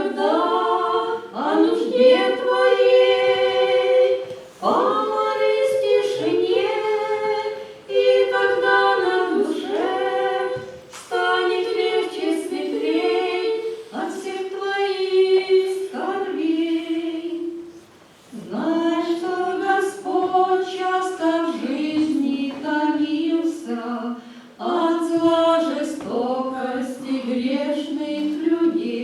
когда о нужде твоей помолись в тишине, и тогда на душе станет легче, светлей от всех твоих скорбей. Знай, что Господь часто в жизни томился от зла, жестокости грешных людей.